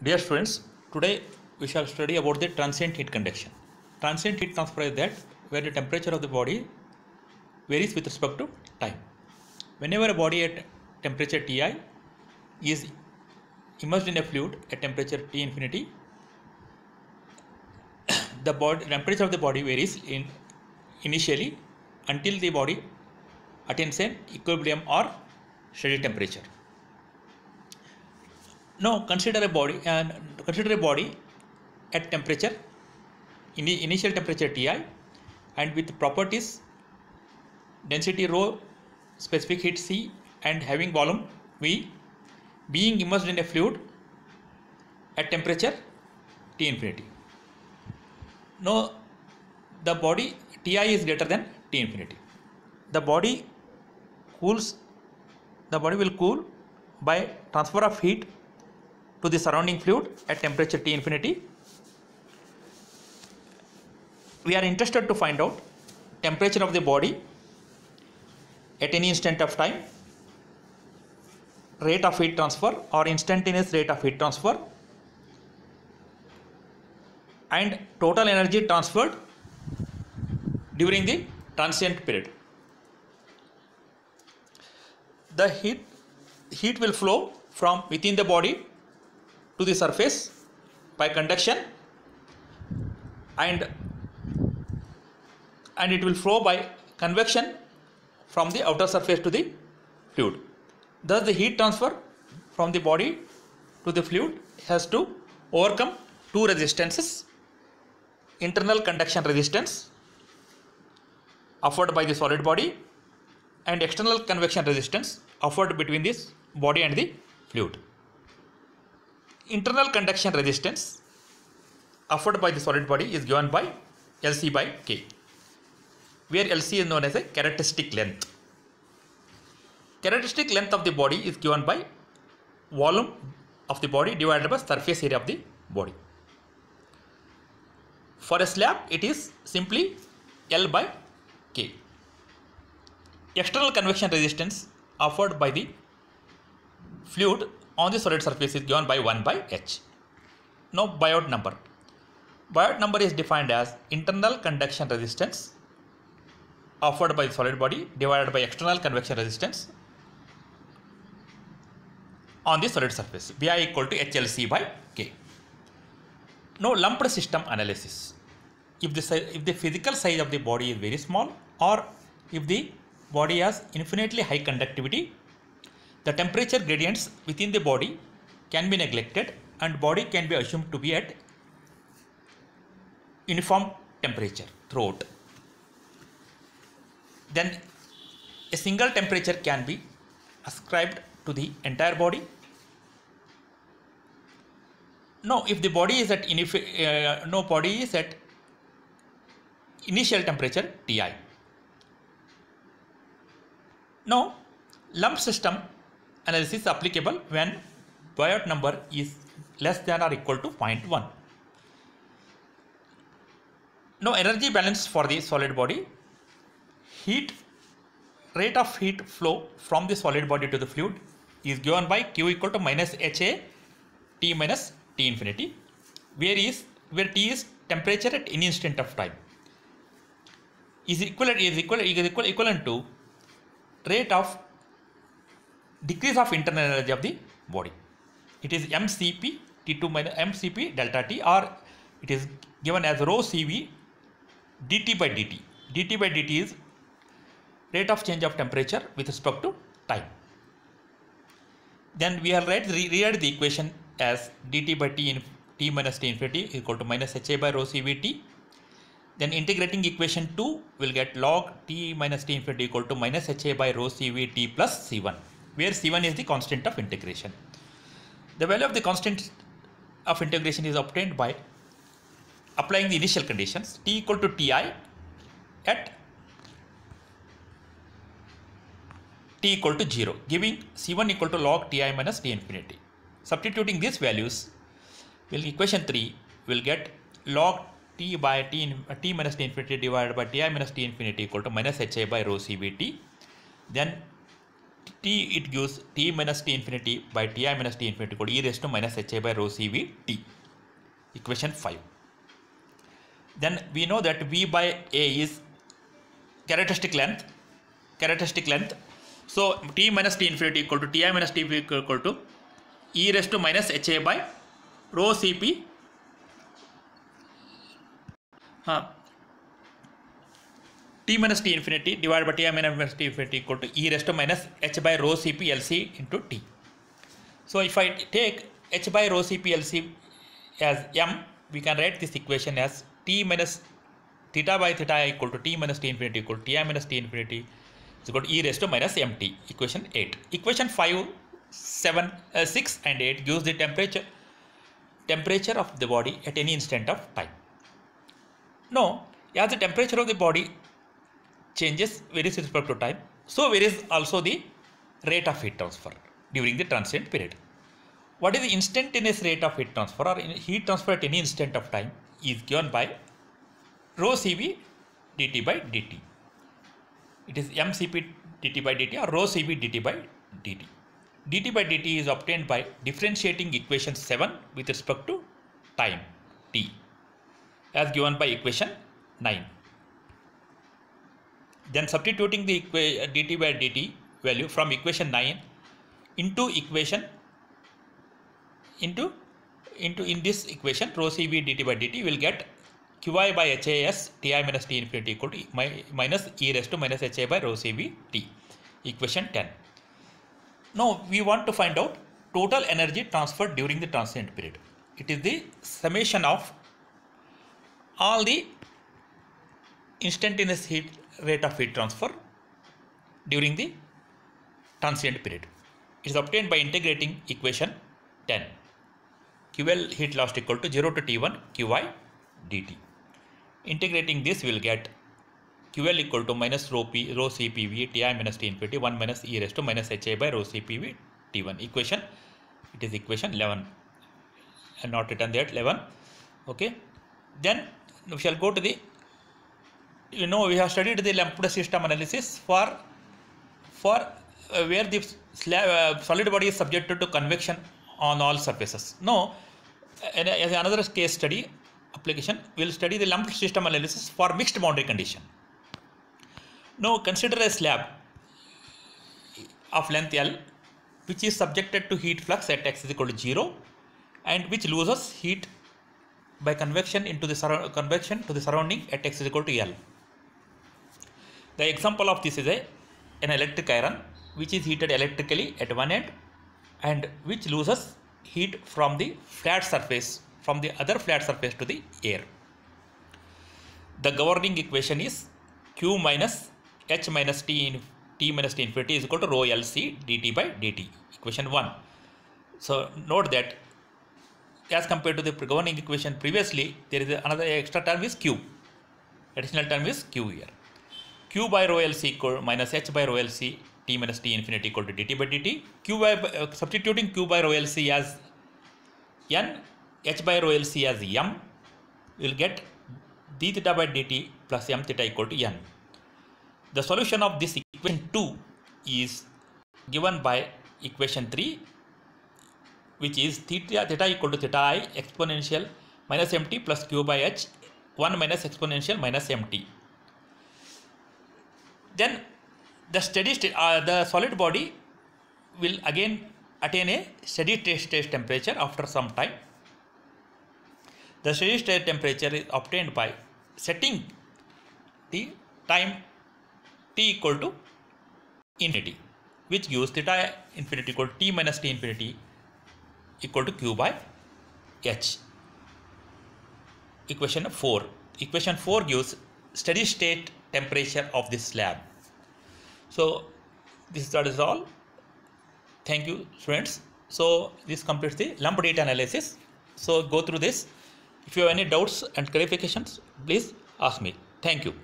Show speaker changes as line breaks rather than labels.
Dear students, today we shall study about the transient heat conduction. Transient heat transfer is that where the temperature of the body varies with respect to time. Whenever a body at temperature Ti is immersed in a fluid at temperature T infinity, the temperature of the body varies initially until the body attains an equilibrium or steady temperature. Now consider a body at temperature initial temperature Ti and with properties density rho, specific heat C and having volume V, being immersed in a fluid at temperature T infinity. Now the body Ti is greater than T infinity. The body will cool by transfer of heat to the surrounding fluid at temperature T infinity. We are interested to find out temperature of the body at any instant of time, rate of heat transfer or instantaneous rate of heat transfer, and total energy transferred during the transient period. The heat will flow from within the body to the surface by conduction and it will flow by convection from the outer surface to the fluid. Thus the heat transfer from the body to the fluid has to overcome two resistances: internal conduction resistance offered by the solid body and external convection resistance offered between this body and the fluid. Internal conduction resistance offered by the solid body is given by Lc by K, where Lc is known as a characteristic length. Characteristic length of the body is given by volume of the body divided by surface area of the body. For a slab, it is simply L by K. External convection resistance offered by the fluid on the solid surface is given by 1 by H. Now Biot number. Biot number is defined as internal conduction resistance offered by the solid body divided by external convection resistance on the solid surface. Bi equal to HLC by K. Now lumped system analysis. If the physical size of the body is very small, or if the body has infinitely high conductivity, the temperature gradients within the body can be neglected and body can be assumed to be at uniform temperature throughout. Then a single temperature can be ascribed to the entire body. Now if the body is at initial temperature Ti. Now lump system analysis is applicable when Biot number is less than or equal to 0.1. Now energy balance for the solid body. Rate of heat flow from the solid body to the fluid is given by Q equal to minus HA T minus T infinity, where T is temperature at any instant of time, is equivalent to rate of decrease of internal energy of the body. It is mCp T2 minus mCp delta T, or it is given as rho Cv dt by dt. dt by dt is rate of change of temperature with respect to time. Then we have rewrite the equation as dt by t in t minus t infinity equal to minus HA by rho Cvt. Then integrating equation 2 will get log t minus t infinity equal to minus HA by rho Cvt plus C1, where C1 is the constant of integration. The value of the constant of integration is obtained by applying the initial conditions T equal to Ti at T equal to 0, giving C1 equal to log Ti minus T infinity. Substituting these values, equation 3 will get log T by T minus T infinity divided by Ti minus T infinity equal to minus HA by rho Cvt. Then t, it gives t minus t infinity by ti minus t infinity equal to e raised to minus ha by rho cv t. Equation 5. Then we know that v by a is characteristic length. So t minus t infinity equal to ti minus t equal to e raised to minus ha by rho cp t minus t infinity divided by ti minus t infinity equal to e raised to minus h by rho cp lc into t. So if I take h by rho cp lc as m, we can write this equation as t minus theta by theta equal to t minus t infinity equal to ti minus t infinity is equal to e raised to minus mt. Equation 8. Equation 5, 7, 6 and 8 gives the temperature of the body at any instant of time. Now, as the temperature of the body changes varies with respect to time, so varies also the rate of heat transfer during the transient period. What is the instantaneous rate of heat transfer or heat transfer at any instant of time is given by rho cv dt by dt. It is mcp dt by dt or rho cv dt by dt. dt by dt is obtained by differentiating equation 7 with respect to time t as given by equation 9. Then substituting the dt by dt value from equation 9 into equation in this equation rho cv dt by dt will get qi by has ti minus t infinity equal to minus e raised to minus ha by rho cv t. Equation 10. Now we want to find out total energy transferred during the transient period. It is the summation of all the instantaneous rate of heat transfer during the transient period. It is obtained by integrating equation 10. QL heat loss equal to 0 to T1 Qi dt. Integrating this will get QL equal to minus rho Cpv Ti minus T infinity 1 minus e raised to minus Ha by rho Cpv T1. Equation, it is equation 11 and not written there 11. Okay. Then we shall go to the, we have studied the lumped system analysis for where the solid body is subjected to convection on all surfaces. Now, as another case study application, we will study the lumped system analysis for mixed boundary condition. Now, consider a slab of length L which is subjected to heat flux at x is equal to 0 and which loses heat by convection into the convection to the surrounding at x is equal to L. The example of this is an electric iron which is heated electrically at one end and which loses heat from the flat surface, from the other flat surface to the air. The governing equation is q minus h minus t minus t infinity is equal to rho Lc dt by dt. Equation 1. So note that as compared to the governing equation previously, there is another extra term is q. Additional term is q here. Q by rho Lc equal minus h by rho Lc t minus t infinity equal to dt by dt. Substituting q by rho Lc as n, h by rho Lc as m, will get d theta by dt plus m theta equal to n. The solution of this equation 2 is given by equation 3, which is theta equal to theta I exponential minus mt plus q by h 1 minus exponential minus mt. Then the steady state, the solid body will again attain a steady state temperature after some time. The steady state temperature is obtained by setting the time t equal to infinity, which gives theta infinity equal to t minus t infinity equal to q by h. Equation 4. Equation 4 gives steady state temperature of this slab. So that is all. Thank you, students. So this completes the lumped heat analysis. So go through this. If you have any doubts and clarifications, please ask me. Thank you.